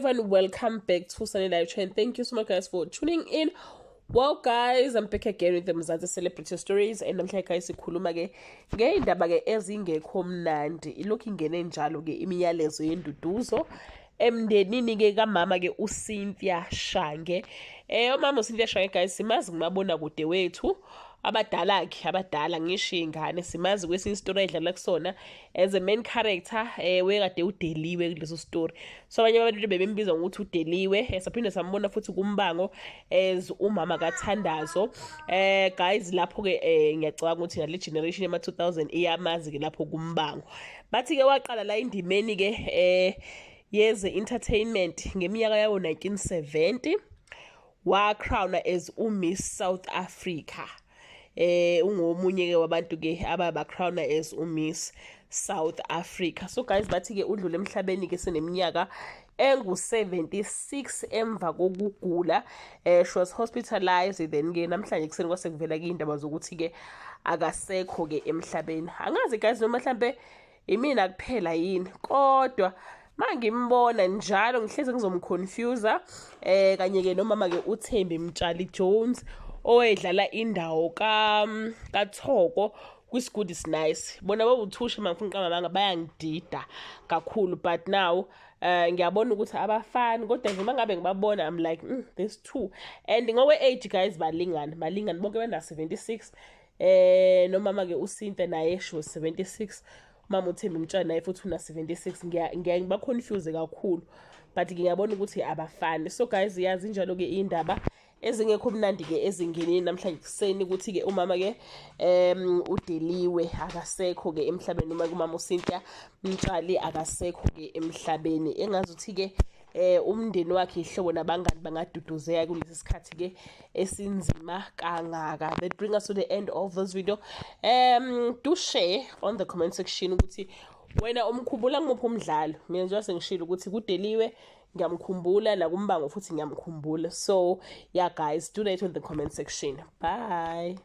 everyone, welcome back to Sunny Live Trend. Thank you so much guys for tuning in. Well guys, I'm back again with the Mzansi Celebrity Stories and namhlanje guys sikhuluma ke ngeindaba ke ezingekho mnandi. Ilokhu ingene njalo ke imiyalezo yenduduzo emndenini ke kamama ke uCynthia Shange. Umama uCynthia Shange guys simazi ngumabona kude wethu. Abadala ngisho ingane simazi kwesinye story edlala kusona as a main character wekade udeliwe kuleso story. So abanye abantu bebembiza ngokuthi udeliwe, saphinde sambona futhi kumbango as umama kaThandazo. Guys lapho ke ngiyacabanga ukuthi ngale generation yama 2000 iyamazi ke lapho kumbango. Bathi ke waqala la indimeni ke yeze entertainment ngeminyaka yawo 1970 wa crown as uMiss South Africa. Ungomunye ke wabantu ke ababa crown as uMiss South Africa. So guys bathi ke udlule emhlabeni ke seneminyaka engu-76 emva kokugula. She was hospitalized then ke namhlanje kuseni kwase kuvela ke indaba zokuthi ke akasekho ke emhlabeni. Angazi guys noma mhlambe imina kuphela yini kodwa mangimbona njalo ngihleze ngizomconfuse kanye ke nomama ke uThembi Mtshali Jones owedlala indawo kaThoko kwiS Good Is Nice. Bona bawuthushe mangifuna uqamba bayangidida kakhulu but now ngiyabona ukuthi abafani kodwa nje mangabe ngibabona I'm like there's two and ngowe age guys balingana bonke benda 76 nomama ke uCynthia naye she was 76. Mama uThembi Mtshali naye futhi una 76. Ngiba confuse kakhulu but ngiyabona ukuthi abafani. So guys yazi njalo ke indaba ezingekho mnandi ke ezingenini namhlanje kuseni ukuthi ke umama ke udeliwe akasekho ke emhlabeni noma kumama uCynthia Mtshali akasekho ke emhlabeni. Engazuthi ke umndeni wakhe ihlobo nabangani bangaduduzeka kulesi sikhathi ke esinzima kangaka. That brings us to the end of this video. Do share on the comment section ukuthi wena umkhumbula ngimuphi umdlalo. Mina nje sengishilo ukuthi kudeliwe ngiyamkhumbula nakumbango futhi ngiyamkhumbula. So yeah guys, do that in the comment section. Bye.